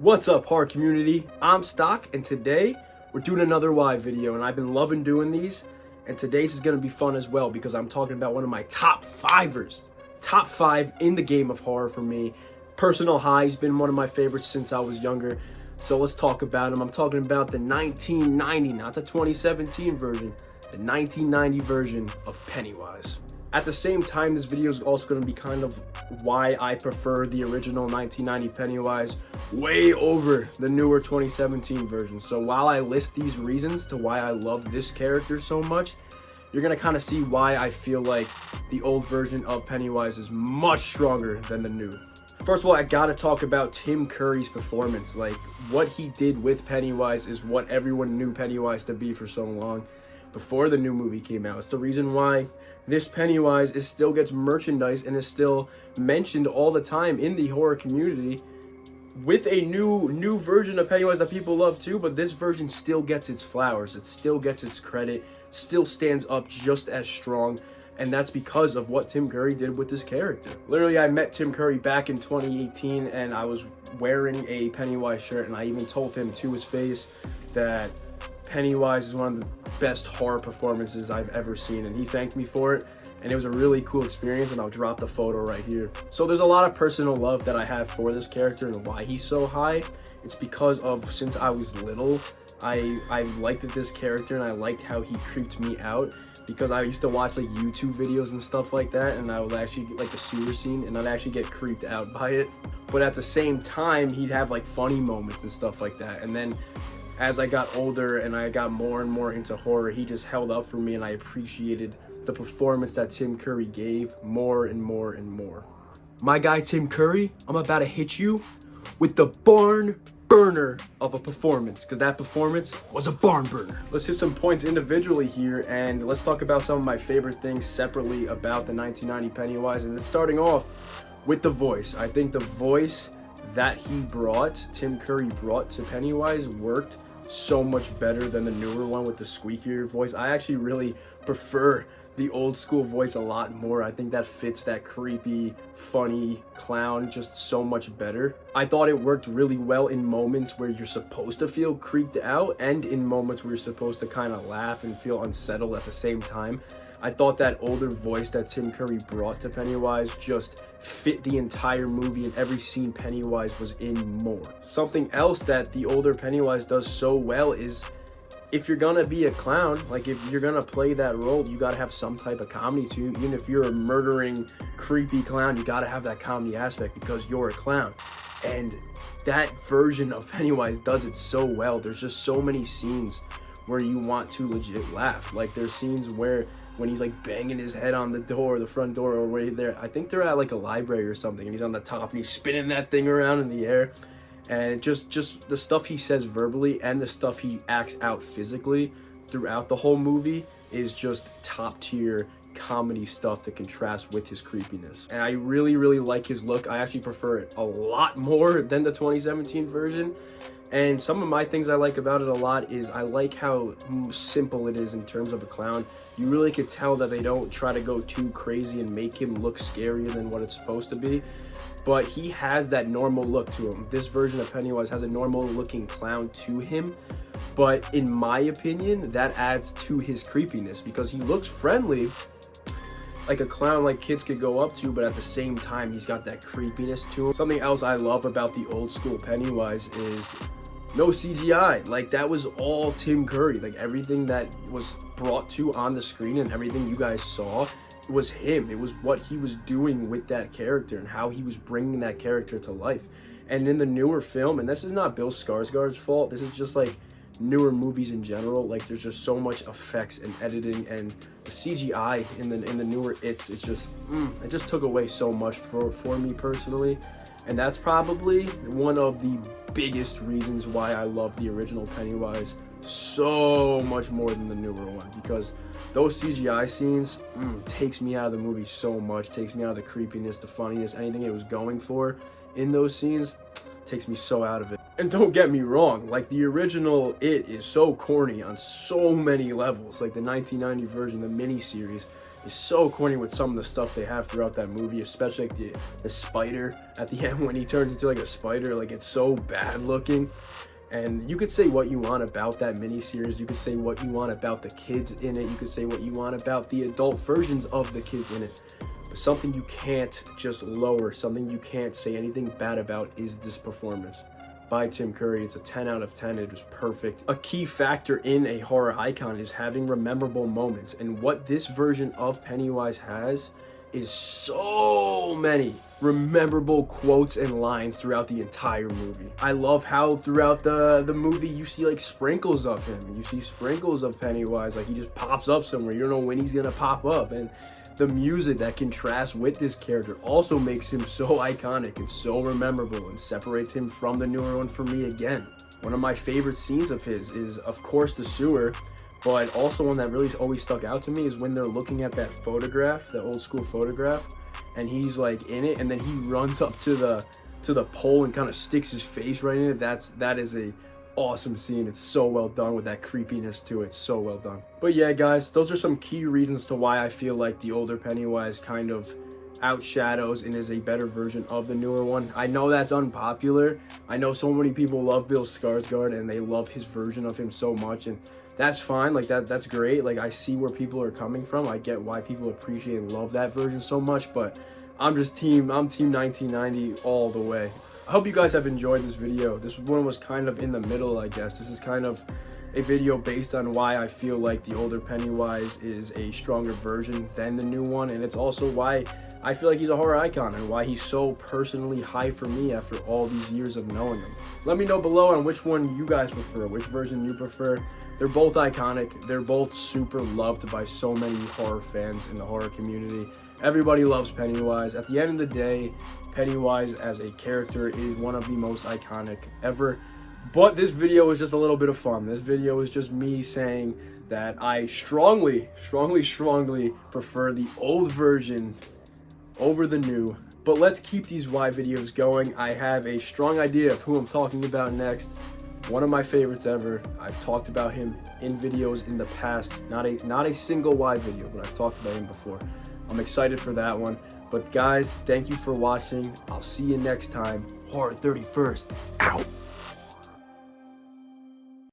What's up, horror community? I'm Stock, and today we're doing another why video, and I've been loving doing these, and today's is going to be fun as well because I'm talking about one of my top five in the game of horror for me. Personal high, he's been one of my favorites since I was younger, so let's talk about him. I'm talking about the 1990, not the 2017 version, the 1990 version of Pennywise. At the same time, this video is also going to be kind of why I prefer the original 1990 Pennywise way over the newer 2017 version. So while I list these reasons to why I love this character so much, you're going to kind of see why I feel like the old version of Pennywise is much stronger than the new. First of all, I gotta talk about Tim Curry's performance. Like, what he did with Pennywise is what everyone knew Pennywise to be for so long before the new movie came out. It's the reason why this Pennywise still gets merchandise and is still mentioned all the time in the horror community with a new version of Pennywise that people love too, but this version still gets its flowers. It still gets its credit, still stands up just as strong. And that's because of what Tim Curry did with this character. Literally, I met Tim Curry back in 2018 and I was wearing a Pennywise shirt, and I even told him to his face that Pennywise is one of the best horror performances I've ever seen, and he thanked me for it, and it was a really cool experience, and I'll drop the photo right here. So there's a lot of personal love that I have for this character and why he's so high. It's because of, since I was little, I liked this character and I liked how he creeped me out, because I used to watch like YouTube videos and stuff like that, and I would actually get like the sewer scene and I'd actually get creeped out by it. But at the same time, he'd have like funny moments and stuff like that. And then as I got older and I got more and more into horror, he just held up for me, and I appreciated the performance that Tim Curry gave more and more and more. My guy Tim Curry, I'm about to hit you with the barn burner of a performance, because that performance was a barn burner. Let's hit some points individually here, and let's talk about some of my favorite things separately about the 1990 Pennywise. And it's starting off with the voice. I think the voice that Tim Curry brought to Pennywise worked so much better than the newer one with the squeakier voice. I actually really prefer the old school voice a lot more. I think that fits that creepy, funny clown just so much better. I thought it worked really well in moments where you're supposed to feel creeped out and in moments where you're supposed to kind of laugh and feel unsettled at the same time. I thought that older voice that Tim Curry brought to Pennywise just fit the entire movie, and every scene Pennywise was in more. Something else that the older Pennywise does so well is, if you're gonna be a clown, like if you're gonna play that role, you gotta have some type of comedy to you. Even if you're a murdering, creepy clown, you gotta have that comedy aspect because you're a clown. And that version of Pennywise does it so well. There's just so many scenes where you want to legit laugh. Like, there's scenes where when he's like banging his head on the door, the front door, or where they're, I think they're at like a library or something, and he's on the top and he's spinning that thing around in the air. And just the stuff he says verbally and the stuff he acts out physically throughout the whole movie is just top tier comedy stuff to contrast with his creepiness. And I really like his look. I actually prefer it a lot more than the 2017 version. And some of my things I like about it a lot is I like how simple it is in terms of a clown. You really could tell that they don't try to go too crazy and make him look scarier than what it's supposed to be. But he has that normal look to him. This version of Pennywise has a normal looking clown to him. But in my opinion, that adds to his creepiness because he looks friendly, like a clown like kids could go up to, but at the same time, he's got that creepiness to him. Something else I love about the old school Pennywise is no CGI. Like, that was all Tim Curry. Like, everything that was brought to on the screen and everything you guys saw was him. It was what he was doing with that character and how he was bringing that character to life. And in the newer film, and this is not Bill Skarsgård's fault, this is just like newer movies in general, like there's just so much effects and editing, and the CGI in the newer it's just it just took away so much for me personally. And that's probably one of the biggest reasons why I love the original Pennywise so much more than the newer one, because those CGI scenes takes me out of the movie so much, takes me out of the creepiness, the funniness, anything it was going for in those scenes. takes me so out of it. And don't get me wrong, like the original It is so corny on so many levels. Like the 1990 version, the miniseries, is so corny with some of the stuff they have throughout that movie, especially like the spider at the end when he turns into like a spider. Like it's so bad looking. And you could say what you want about that miniseries. You could say what you want about the kids in it. You could say what you want about the adult versions of the kids in it. But something you can't just lower, something you can't say anything bad about is this performance by Tim Curry. It's a 10 out of 10. It was perfect. A key factor in a horror icon is having memorable moments. And what this version of Pennywise has is so many memorable quotes and lines throughout the entire movie. I love how throughout the movie you see like sprinkles of him. You see sprinkles of Pennywise, like he just pops up somewhere. You don't know when he's gonna pop up. And the music that contrasts with this character also makes him so iconic and so memorable and separates him from the newer one for me again. One of my favorite scenes of his is, of course, the sewer. But also one that really always stuck out to me is when they're looking at that photograph, the old school photograph, and he's like in it, and then he runs up to the pole and kind of sticks his face right in it. That is a awesome scene. It's so well done with that creepiness to it. So well done. But yeah, guys, those are some key reasons to why I feel like the older Pennywise kind of outshadows and is a better version of the newer one. I know that's unpopular. I know so many people love Bill Skarsgård and they love his version of him so much, and that's fine. Like that's great. Like I see where people are coming from. I get why people appreciate and love that version so much, but I'm team 1990 all the way. I hope you guys have enjoyed this video. This one was kind of in the middle, I guess. This is kind of a video based on why I feel like the older Pennywise is a stronger version than the new one, and it's also why I feel like he's a horror icon and why he's so personally high for me after all these years of knowing him. Let me know below on which one you guys prefer, which version you prefer. They're both iconic. They're both super loved by so many horror fans in the horror community. Everybody loves Pennywise. At the end of the day, Pennywise as a character is one of the most iconic ever. But this video was just a little bit of fun. This video is just me saying that I strongly prefer the old version over the new. But let's keep these why videos going. I have a strong idea of who I'm talking about next. One of my favorites ever. I've talked about him in videos in the past. Not a single why video, but I've talked about him before. I'm excited for that one. But guys, thank you for watching. I'll see you next time. Horror 31st, out.